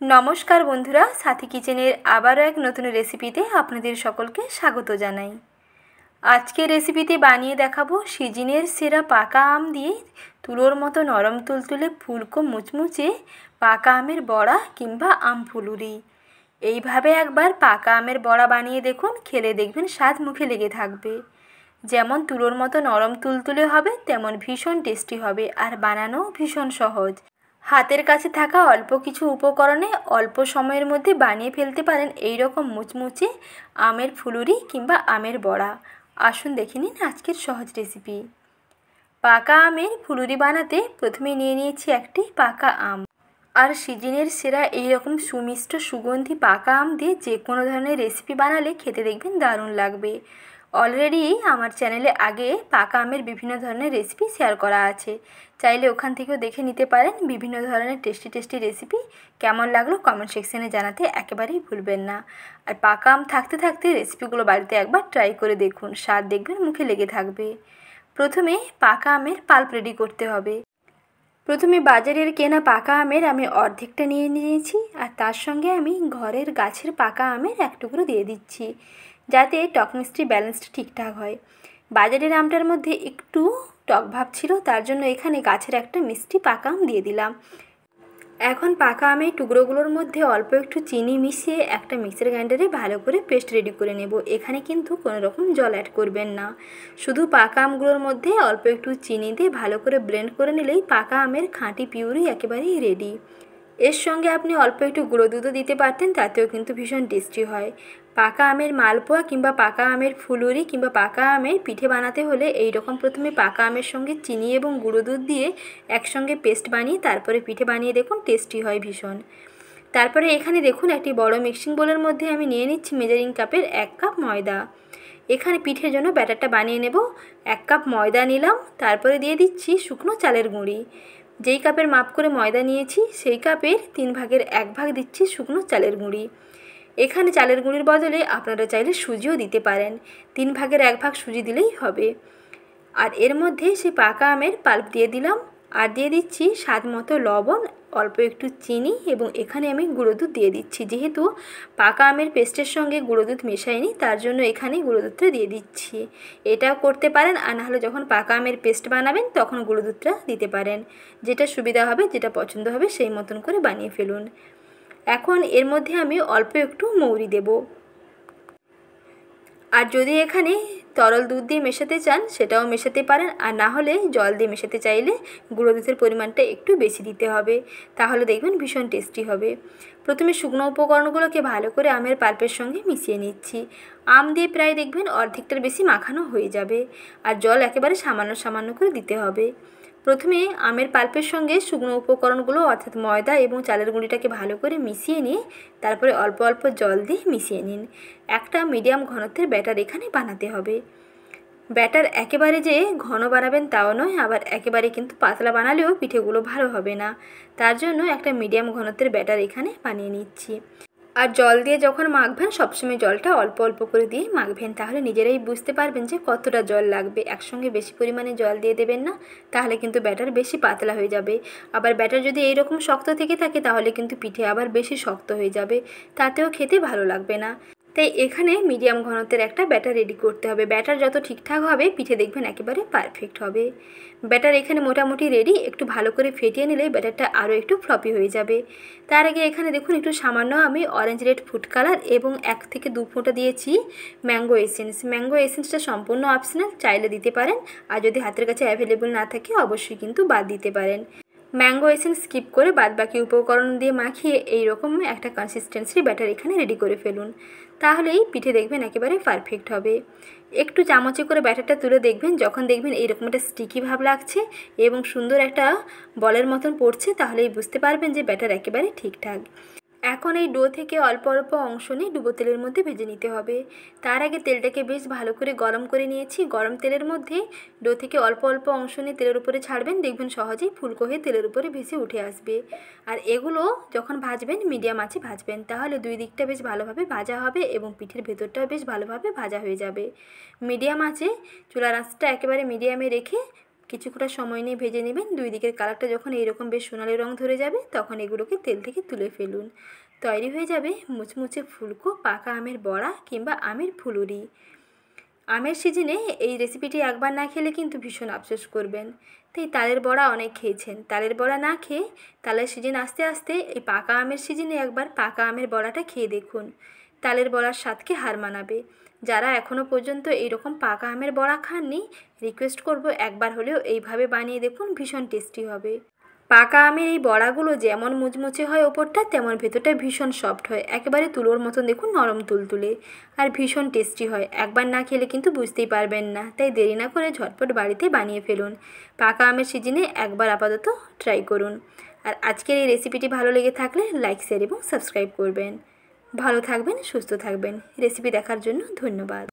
नमस्कार बंधुरा साथी किचेनेर आबारो एक नतून रेसिपिते आपनादेर सकलके स्वागत जानाई। आजके रेसिपिते बानिये देखाबो सिजনের सेरा पाका आम दिए तुलोर मतो नरम तुलतुले फुलको मुचमुचे पाका आमेर बड़ा किंबा आम फुलुरी। এইভাবে একবার পাকা আমের বড়া বানিয়ে দেখুন, খেলে দেখবেন স্বাদ মুখে লেগে থাকবে। যেমন তুলোর মতো নরম তুলতুলে হবে তেমন ভীষণ টেস্টি হবে আর বানানো ভীষণ সহজ। হাতের কাছে থাকা অল্প কিছু উপকরণে অল্প সময়ের মধ্যে বানিয়ে ফেলতে পারেন এই রকম মুচমুচে আমের ফুলুরি কিংবা আমের বড়া। আসুন দেখে নিন আজকের সহজ রেসিপি। পাকা আমের ফুলুরি বানাতে প্রথমে নিয়ে নিয়েছি একটি পাকা আম। আর সিজনের সেরা এই রকম সুমিষ্ট সুগন্ধি পাকা আম দিয়ে যে কোনো ধরনের রেসিপি বানালে খেতে দেখবেন দারুণ লাগবে। অলরেডি আমার চ্যানেলে আগে পাকা আমের বিভিন্ন ধরনের রেসিপি শেয়ার করা আছে, চাইলে ওখান থেকেও দেখে নিতে পারেন। বিভিন্ন ধরনের টেস্টি রেসিপি কেমন লাগলো কমেন্ট সেকশনে জানাতে একেবারেই ভুলবেন না। আর পাকা আম থাকতে থাকতে রেসিপিগুলো বাড়িতে একবার ট্রাই করে দেখুন, স্বাদ দেখবেন মুখে লেগে থাকবে। প্রথমে পাকা আমের পাল্প রেডি করতে হবে। প্রথমে বাজারের কেনা পাকা আমের আমি অর্ধেকটা নিয়ে নিয়েছি আর তার সঙ্গে আমি ঘরের গাছের পাকা আমের এক টুকরো দিয়ে দিচ্ছি, যাতে টক মিষ্টি ব্যালেন্সটা ঠিকঠাক হয়। বাজারের আমটার মধ্যে একটু টক ভাব ছিল, তার জন্য এখানে গাছের একটা মিষ্টি পাকা আম দিয়ে দিলাম। এখন পাকা আমের টুকরোগুলোর মধ্যে অল্প একটু চিনি মিশিয়ে একটা মিক্সার গ্রাইন্ডারে ভালো করে পেস্ট রেডি করে নেব। এখানে কিন্তু কোনো রকম জল অ্যাড করবেন না, শুধু পাকা আমগুলোর মধ্যে অল্প একটু চিনি দিয়ে ভালো করে ব্লেন্ড করে নিলেই পাকা আমের খাঁটি পিউরি একেবারেই রেডি। এর সঙ্গে আপনি অল্প একটু গুঁড়ো দুধও দিতে পারতেন, তাতেও কিন্তু ভীষণ টেস্টি হয়। পাকা আমের মালপোয়া কিংবা পাকা আমের ফুলুরি কিংবা পাকা আমের পিঠে বানাতে হলে এই রকম প্রথমে পাকা আমের সঙ্গে চিনি এবং গুঁড়ো দুধ দিয়ে একসঙ্গে পেস্ট বানিয়ে তারপরে পিঠে বানিয়ে দেখুন, টেস্টি হয় ভীষণ। তারপরে এখানে দেখুন একটি বড় মিক্সিং বোলের মধ্যে আমি নিয়ে নিচ্ছি মেজারিং কাপের 1 কাপ ময়দা। এখানে পিঠের জন্য ব্যাটারটা বানিয়ে নেব। 1 কাপ ময়দা নিলাম, তারপরে দিয়ে দিচ্ছি শুকনো চালের গুঁড়ি। যেই কাপের মাপ করে ময়দা নিয়েছি সেই কাপের 3 ভাগের 1 ভাগ দিচ্ছি শুকনো চালের গুঁড়ি। এখানে চালের গুঁড়ির বদলে আপনারা চাইলে সুজিও দিতে পারেন, 3 ভাগের 1 ভাগ সুজি দিলেই হবে। আর এর মধ্যে সেই পাকা আমের পাল্প দিয়ে দিলাম আর দিয়ে দিচ্ছি স্বাদ মতো লবণ, অল্প একটু চিনি এবং এখানে আমি গুঁড়ো দুধ দিয়ে দিচ্ছি। যেহেতু পাকা আমের পেস্টের সঙ্গে গুঁড়ো দুধ মেশাইনি, তার জন্য এখানে গুঁড়ো দুধটা দিয়ে দিচ্ছি। এটাও করতে পারেন, আর নাহলে যখন পাকা আমের পেস্ট বানাবেন তখন গুঁড়ো দুধটা দিতে পারেন। যেটা সুবিধা হবে, যেটা পছন্দ হবে সেই মতন করে বানিয়ে ফেলুন। এখন এর মধ্যে আমি অল্প একটু মৌরি দেব। আর যদি এখানে তরল দুধ দিয়ে মেশাতে চান সেটাও মেশাতে পারেন, আর না হলে জল দিয়ে মেশাতে চাইলে গুঁড়ো দুধের পরিমাণটা একটু বেশি দিতে হবে, তাহলে দেখবেন ভীষণ টেস্টি হবে। প্রথমে শুকনো উপকরণগুলোকে ভালো করে আমের পাল্পের সঙ্গে মিশিয়ে নিচ্ছি। আম দিয়ে প্রায় দেখবেন অর্ধেকটার বেশি মাখানো হয়ে যাবে, আর জল একেবারে সামান্য করে দিতে হবে। প্রথমে আমের পাল্পের সঙ্গে শুকনো উপকরণগুলো অর্থাৎ ময়দা এবং চালের গুঁড়িটাকে ভালো করে মিশিয়ে নিয়ে তারপরে অল্প অল্প জল দিয়ে মিশিয়ে নিন। একটা মিডিয়াম ঘনত্বের ব্যাটার এখানে বানাতে হবে। ব্যাটার একেবারে যে ঘন বানাবেন তাও নয়, আবার একেবারে কিন্তু পাতলা বানালেও পিঠেগুলো ভালো হবে না, তার জন্য একটা মিডিয়াম ঘনত্বের ব্যাটার এখানে বানিয়ে নিচ্ছি। আর জল দিয়ে যখন মাখবেন সবসময় জলটা অল্প অল্প করে দিয়ে মাখবেন, তাহলে নিজেরাই বুঝতে পারবেন যে কতটা জল লাগবে। একসঙ্গে বেশি পরিমাণে জল দিয়ে দেবেন না, তাহলে কিন্তু ব্যাটার বেশি পাতলা হয়ে যাবে। আবার ব্যাটার যদি এইরকম শক্ত থেকে থাকে তাহলে কিন্তু পিঠে আবার বেশি শক্ত হয়ে যাবে, তাতেও খেতে ভালো লাগবে না। তাই এখানে মিডিয়াম ঘনত্বের একটা ব্যাটার রেডি করতে হবে। ব্যাটার যত ঠিকঠাক হবে পিঠে দেখবেন একেবারে পারফেক্ট হবে। ব্যাটার এখানে মোটামুটি রেডি, একটু ভালো করে ফেটিয়ে নিলে ব্যাটারটা আরও একটু ফ্লপি হয়ে যাবে। তার আগে এখানে দেখুন একটু সামান্য আমি অরেঞ্জ রেড ফুড কালার এবং 1 থেকে 2 ফোঁটা দিয়েছি ম্যাঙ্গো এসেন্স। ম্যাঙ্গো এসেন্সটা সম্পূর্ণ অপশনাল, চাইলে দিতে পারেন, আর যদি হাতের কাছে অ্যাভেলেবল না থাকে অবশ্যই কিন্তু বাদ দিতে পারেন। ম্যাঙ্গো এসেন্স স্কিপ করে বাদবাকি উপকরণ দিয়ে মাখিয়ে এইরকম একটা কনসিস্টেন্সির ব্যাটার এখানে রেডি করে ফেলুন, তাহলেই পিঠে দেখবেন একেবারে পারফেক্ট হবে। একটু চামচে করে ব্যাটারটা তুলে দেখবেন, যখন দেখবেন এইরকম একটা স্টিকি ভাব লাগছে এবং সুন্দর একটা বলের মতন পড়ছে, তাহলেই বুঝতে পারবেন যে ব্যাটার একেবারে ঠিকঠাক। এখন এই ডো থেকে অল্প অল্প অংশ নিয়ে ডুবো তেলের মধ্যে ভেজে নিতে হবে। তার আগে তেলটাকে বেশ ভালো করে গরম করে নিয়েছি। গরম তেলের মধ্যে ডো থেকে অল্প অল্প অংশ নিয়ে তেলের উপরে ছাড়বেন, দেখবেন সহজেই ফুলকো হয়ে তেলের উপরে ভেসে উঠে আসবে। আর এগুলো যখন ভাজবেন মিডিয়াম আঁচে ভাজবেন, তাহলে দুই দিকটা বেশ ভালোভাবে ভাজা হবে এবং পিঠের ভেতরটাও বেশ ভালোভাবে ভাজা হয়ে যাবে। মিডিয়াম আঁচে চুলার আঁচটা একেবারে মিডিয়ামে রেখে কিছুটা সময় নিয়ে ভেজে নেবেন। দুই দিকের কালারটা যখন এইরকম বেশ সোনালি রং ধরে যাবে তখন এগুলোকে তেল থেকে তুলে ফেলুন। তৈরি হয়ে যাবে মুচমুচে ফুলকো পাকা আমের বড়া কিংবা আমের ফুলুরি। আমের সিজনে এই রেসিপিটি একবার না খেলে কিন্তু ভীষণ আফসোস করবেন। তাই তালের বড়া অনেক খেয়েছেন, তালের বড়া না খেয়ে তালের সিজন আসতে আসতে এই পাকা আমের সিজনে একবার পাকা আমের বড়াটা খেয়ে দেখুন। তালের বড়ার স্বাদকে হার মানাবে। যারা এখনও পর্যন্ত এইরকম পাকা আমের বড়া খাননি, রিকোয়েস্ট করব একবার হলেও এইভাবে বানিয়ে দেখুন, ভীষণ টেস্টি হবে। পাকা আমের এই বড়াগুলো যেমন মুচমুচে হয় ওপরটা, তেমন ভেতরটা ভীষণ সফট হয়, একেবারে তুলোর মতন দেখুন, নরম তুলতুলে, আর ভীষণ টেস্টি হয়। একবার না খেলে কিন্তু বুঝতেই পারবেন না। তাই দেরি না করে ঝটপট বাড়িতে বানিয়ে ফেলুন। পাকা আমের সিজনে একবার আপাতত ট্রাই করুন। আর আজকের এই রেসিপিটি ভালো লেগে থাকলে লাইক, শেয়ার এবং সাবস্ক্রাইব করবেন। ভালো থাকবেন, সুস্থ থাকবেন। রেসিপি দেখার জন্য ধন্যবাদ।